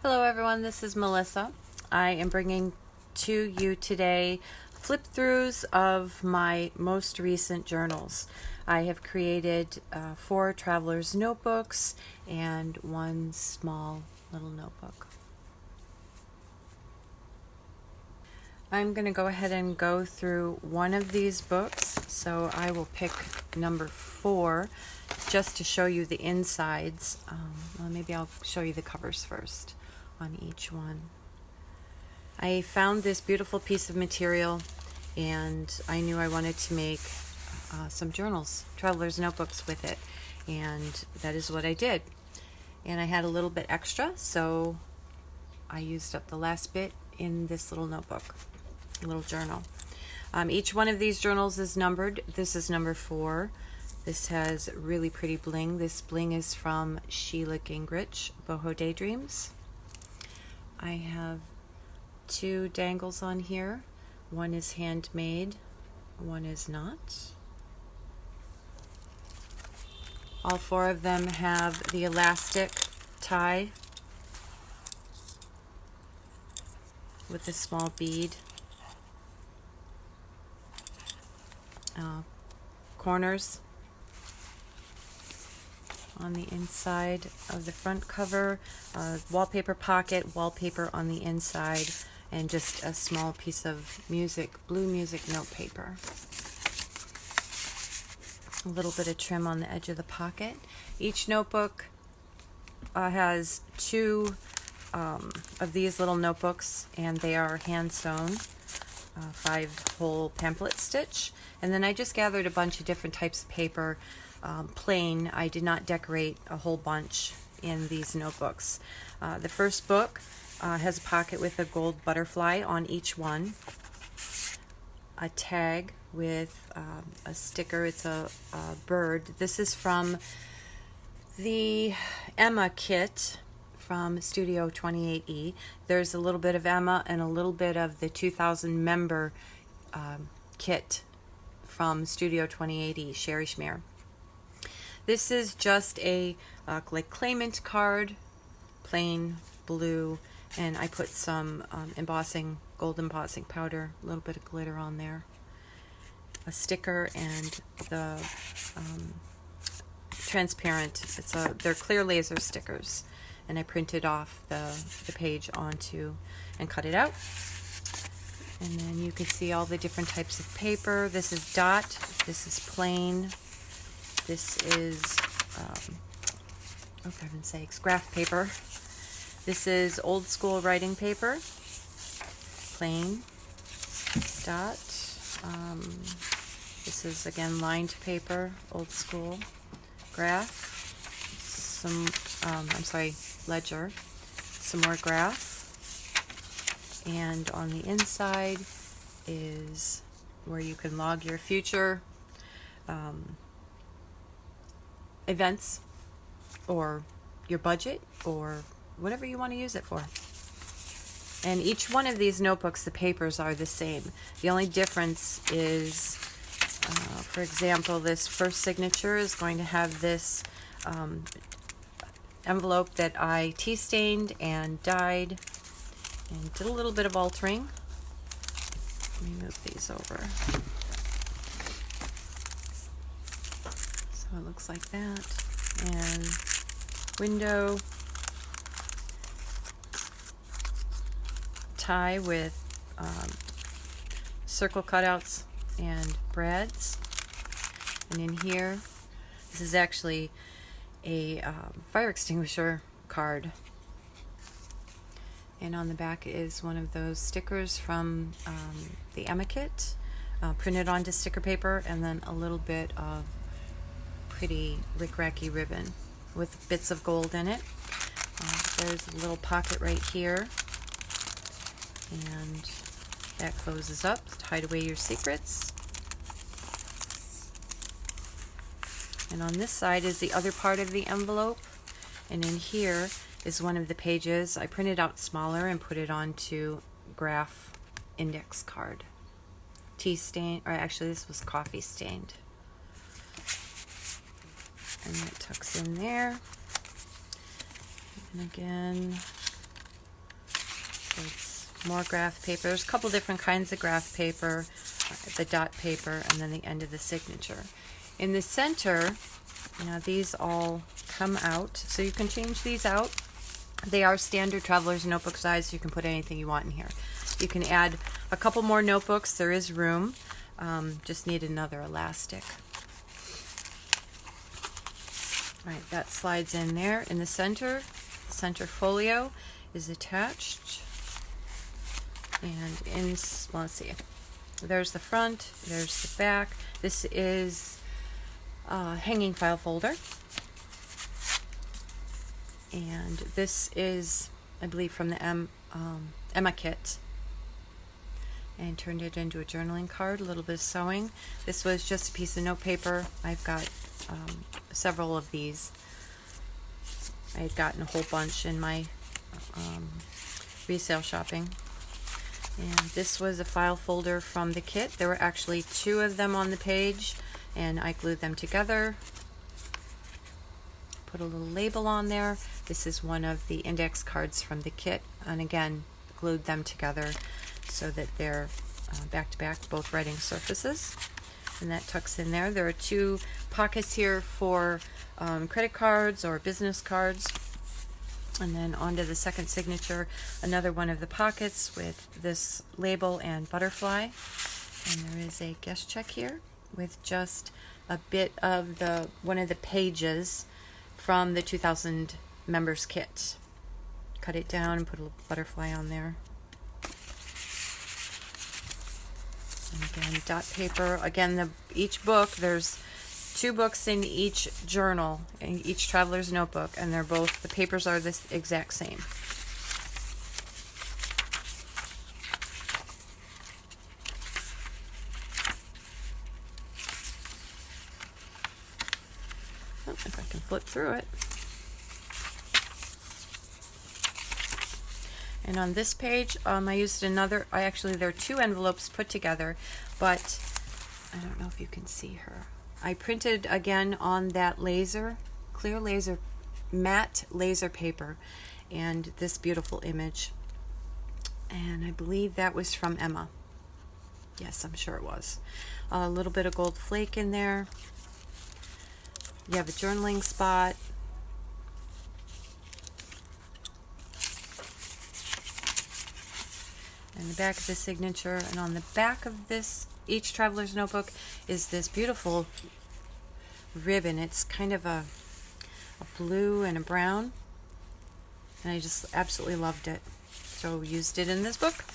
Hello everyone, this is Melissa. I am bringing to you today flip-throughs of my most recent journals. I have created 4 traveler's notebooks and 1 small little notebook. I'm going to go ahead and go through one of these books, so I will pick number 4 just to show you the insides. Well, maybe I'll show you the covers first on each one. I found this beautiful piece of material and I knew I wanted to make some journals, traveler's notebooks with it, and that is what I did. And I had a little bit extra, so I used up the last bit in this little notebook, a little journal. Each one of these journals is numbered. This is number 4. This has really pretty bling. This bling is from Sheila Gingrich, Boho Daydreams. I have 2 dangles on here. One is handmade, one is not. All 4 of them have the elastic tie with a small bead. Corners on the inside of the front cover, wallpaper pocket, wallpaper on the inside, and just a small piece of blue music note paper. A little bit of trim on the edge of the pocket. Each notebook has 2 of these little notebooks, and they are hand sewn, 5-hole pamphlet stitch. And then I just gathered a bunch of different types of paper, plain. I did not decorate a whole bunch in these notebooks. The first book has a pocket with a gold butterfly on each one, a tag with a sticker. It's a bird. This is from the Emma kit from Studio 28E. There's a little bit of Emma and a little bit of the 2000 member kit from Studio 28E, Sherri Czmyr. This is just a like claimant card, plain blue, and I put some gold embossing powder, a little bit of glitter on there, a sticker, and the transparent. They're clear laser stickers, and I printed off the page onto and cut it out. And then you can see all the different types of paper. This is dot, this is plain, this is, oh for heaven's sakes, graph paper. This is old school writing paper, plain, dot. This is again lined paper, old school, graph, ledger, some more graph. And on the inside is where you can log your future events, or your budget, or whatever you want to use it for. And each one of these notebooks, the papers are the same. The only difference is, for example, this first signature is going to have this envelope that I tea stained and dyed and did a little bit of altering. Let me move these over. So it looks like that. And window, tie with circle cutouts and brads. And in here, this is actually a fire extinguisher card. And on the back is one of those stickers from the Emma kit, printed onto sticker paper, and then a little bit of pretty rick-racky ribbon with bits of gold in it. There's a little pocket right here, and that closes up to hide away your secrets. And on this side is the other part of the envelope, and in here is one of the pages. I printed out smaller and put it onto graph index card. Tea stained, or actually this was coffee stained. And it tucks in there. And again, More graph paper. There's a couple different kinds of graph paper, the dot paper, and then the end of the signature. In the center, now these all come out, so you can change these out. They are standard Travelers Notebook size, so you can put anything you want in here. You can add a couple more notebooks. There is room. Just need another elastic. All right, that slides in there. In the center folio is attached. And well, let's see. There's the front, there's the back. This is a hanging file folder. And this is, I believe, from the Emma kit. And turned it into a journaling card, a little bit of sewing. This was just a piece of note paper. I've got several of these. I had gotten a whole bunch in my resale shopping. And this was a file folder from the kit. There were actually 2 of them on the page, and I glued them together. Put a little label on there. This is one of the index cards from the kit, and again, glued them together so that they're back to back, both writing surfaces. And that tucks in there. There are 2 pockets here for credit cards or business cards. And then onto the second signature, another one of the pockets with this label and butterfly. And there is a guest check here with just a bit of one of the pages from the 2000 members kit. Cut it down and put a little butterfly on there. And again, dot paper. Again, each book, there's 2 books in each journal, in each Traveler's Notebook, and they're both, the papers are the exact same. Oh, if I can flip through it. And on this page, I used there are 2 envelopes put together, but I don't know if you can see her. I printed again on that clear laser, matte laser paper, and this beautiful image. And I believe that was from Emma. Yes, I'm sure it was. A little bit of gold flake in there. You have a journaling spot. And the back of the signature, and on the back of each Traveler's Notebook is this beautiful ribbon. It's kind of a blue and a brown, and I just absolutely loved it, so used it in this book.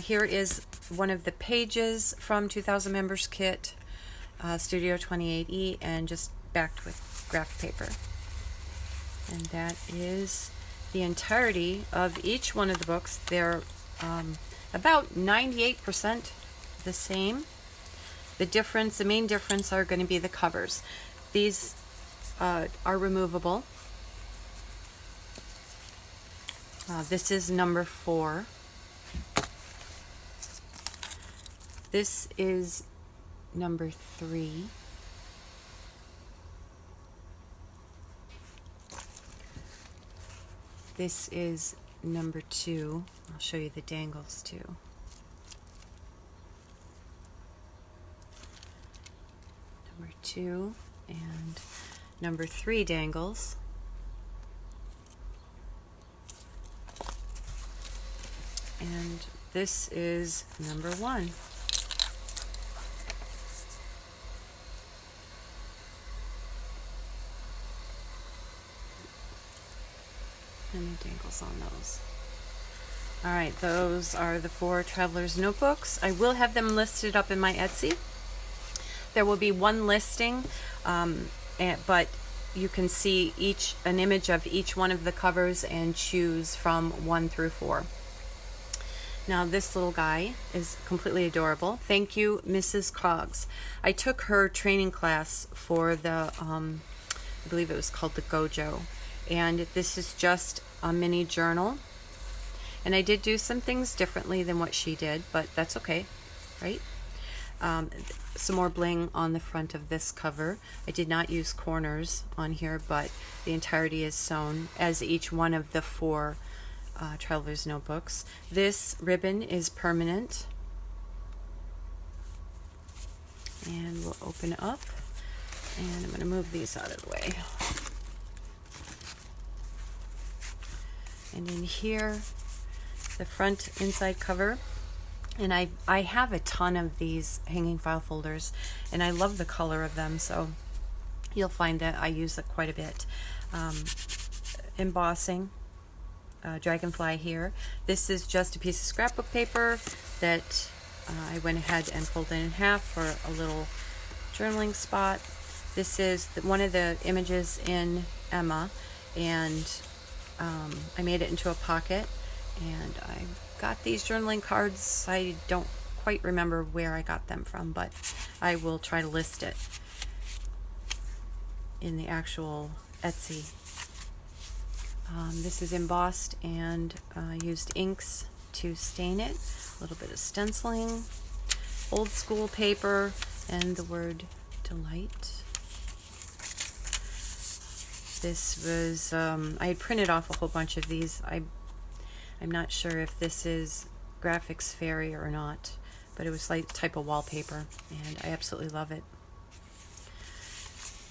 Here is one of the pages from 2000 members kit, Studio 28E, and just backed with graph paper. And that is the entirety of each one of the books. They're about 98% the same. The main difference are going to be the covers. These are removable. This is number 4. This is number 3. This is number 2. I'll show you the dangles too. Number 2 and number 3 dangles. And this is number 1. And the dangles on those. Alright, those are the 4 Travelers Notebooks. I will have them listed up in my Etsy. There will be one listing, but you can see an image of each one of the covers and choose from 1 through 4. Now this little guy is completely adorable. Thank you, Mrs. Coggs. I took her training class for the, I believe it was called the Gojo. And this is just a mini journal. And I did do some things differently than what she did, but that's okay, right? Some more bling on the front of this cover. I did not use corners on here, but the entirety is sewn, as each one of the 4 Travelers Notebooks. This ribbon is permanent. And we'll open it up. And I'm going to move these out of the way. And in here, the front inside cover. And I have a ton of these hanging file folders, and I love the color of them, so you'll find that I use it quite a bit. Embossing, dragonfly here. This is just a piece of scrapbook paper that I went ahead and folded in half for a little journaling spot. This is one of the images in Emma, and I made it into a pocket, and I got these journaling cards. I don't quite remember where I got them from, but I will try to list it in the actual Etsy. This is embossed, and used inks to stain it. A little bit of stenciling, old school paper, and the word delight. This was, I had printed off a whole bunch of these. I'm not sure if this is Graphics Fairy or not, but it was like type of wallpaper, and I absolutely love it.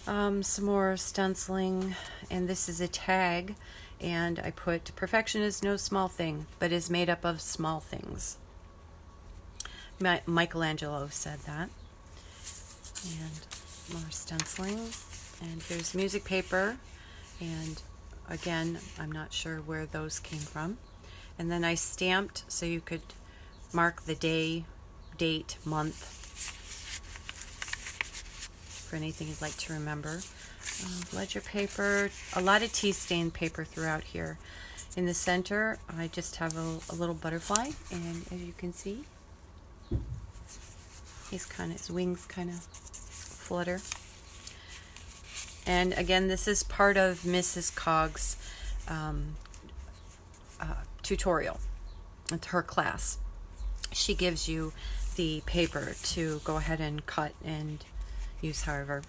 Some more stenciling, and this is a tag, and I put perfection is no small thing, but is made up of small things. Michelangelo said that. And more stenciling, and here's music paper, and again, I'm not sure where those came from. And then I stamped so you could mark the day, date, month for anything you'd like to remember. Ledger paper, a lot of tea stained paper throughout here. In the center, I just have a little butterfly, and as you can see, his wings kind of flutter. And again, this is part of Mrs. Cog's tutorial. It's her class. She gives you the paper to go ahead and cut and use however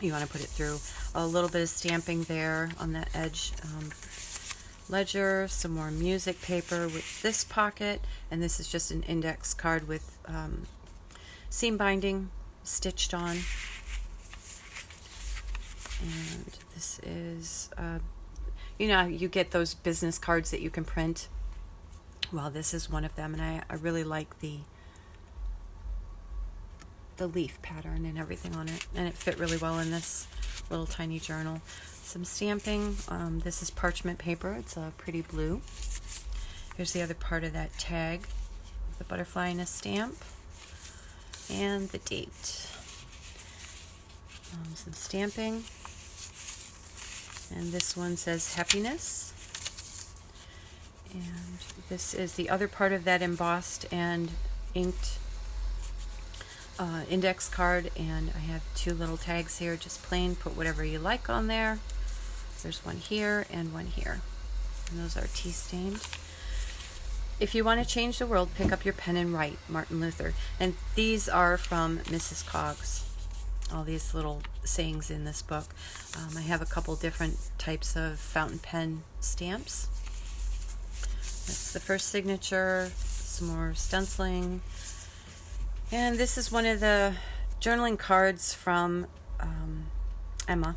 you want to put it through. A little bit of stamping there on that edge. Ledger, some more music paper with this pocket, and this is just an index card with seam binding stitched on. And this is you know, you get those business cards that you can print. Well, this is one of them, and I really like the leaf pattern and everything on it, and it fit really well in this little tiny journal. Some stamping. This is parchment paper. It's a pretty blue. Here's the other part of that tag, the butterfly and a stamp, and the date. Some stamping. And this one says happiness. And this is the other part of that embossed and inked index card. And I have two little tags here, just plain. Put whatever you like on there. There's one here and one here. And those are tea stained. If you want to change the world, pick up your pen and write. Martin Luther. And these are from Mrs. Cog's. All these little sayings in this book. I have a couple different types of fountain pen stamps. That's the first signature, some more stenciling. And this is one of the journaling cards from Emma.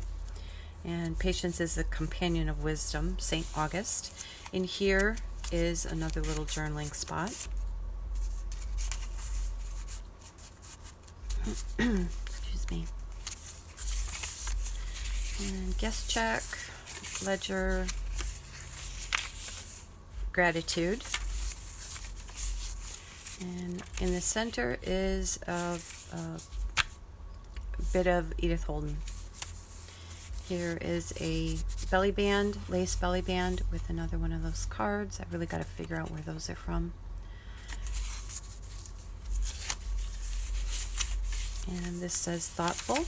And patience is the companion of wisdom, St. August. In here is another little journaling spot. Excuse me. And guest check, ledger, gratitude. And in the center is a bit of Edith Holden. Here is a belly band, lace belly band with another one of those cards. I've really got to figure out where those are from. And this says thoughtful.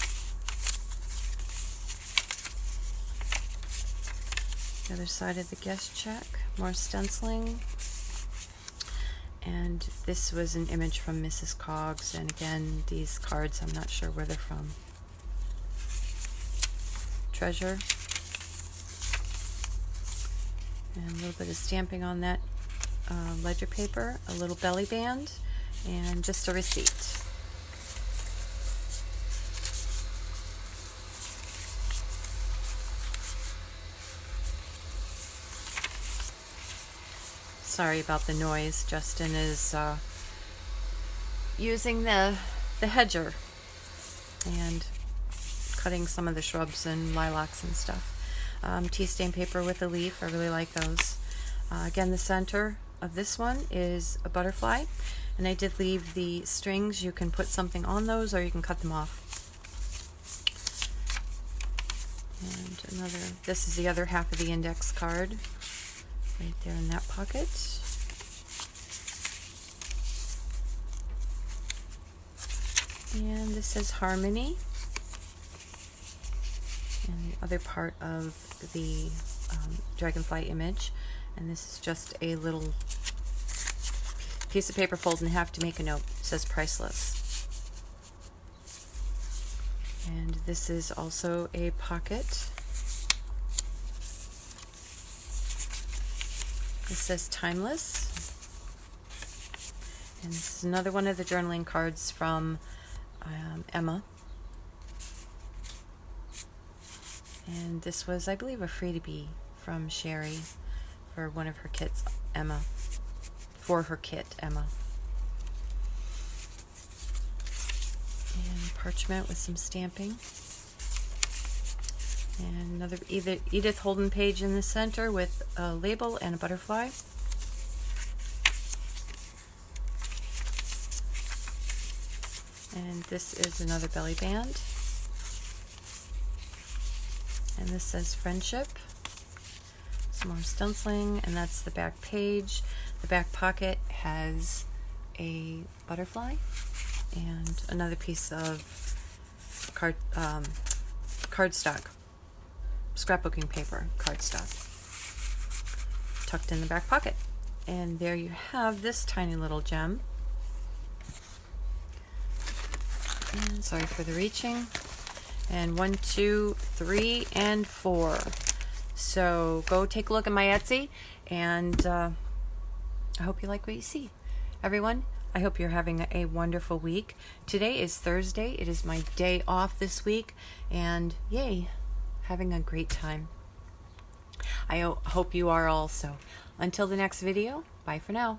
The other side of the guest check, more stenciling. And this was an image from Mrs. Cog's, and again, these cards, I'm not sure where they're from. Treasure. And a little bit of stamping on that ledger paper, a little belly band, and just a receipt. Sorry about the noise. Justin is using the hedger and cutting some of the shrubs and lilacs and stuff. Tea stain paper with a leaf. I really like those. Again, the center of this one is a butterfly, and I did leave the strings. You can put something on those or you can cut them off. And another, this is the other half of the index card right there in that pocket. And this says Harmony. And the other part of the dragonfly image. And this is just a little piece of paper folded in half to make a note. It says priceless. And this is also a pocket. This says Timeless. And this is another one of the journaling cards from Emma. And this was, I believe, a freebie from Sherri for one of her kits, Emma. For her kit, Emma. And parchment with some stamping. And another Edith Holden page in the center with a label and a butterfly. And this is another belly band. And this says Friendship. Some more stenciling, and that's the back page. The back pocket has a butterfly and another piece of cardstock, scrapbooking paper, cardstock, tucked in the back pocket. And there you have this tiny little gem. And sorry for the reaching. And 1, 2, 3, and 4. So go take a look at my Etsy, and I hope you like what you see. Everyone, I hope you're having a wonderful week. Today is Thursday. It is my day off this week, and yay, having a great time. I hope you are also. Until the next video, bye for now.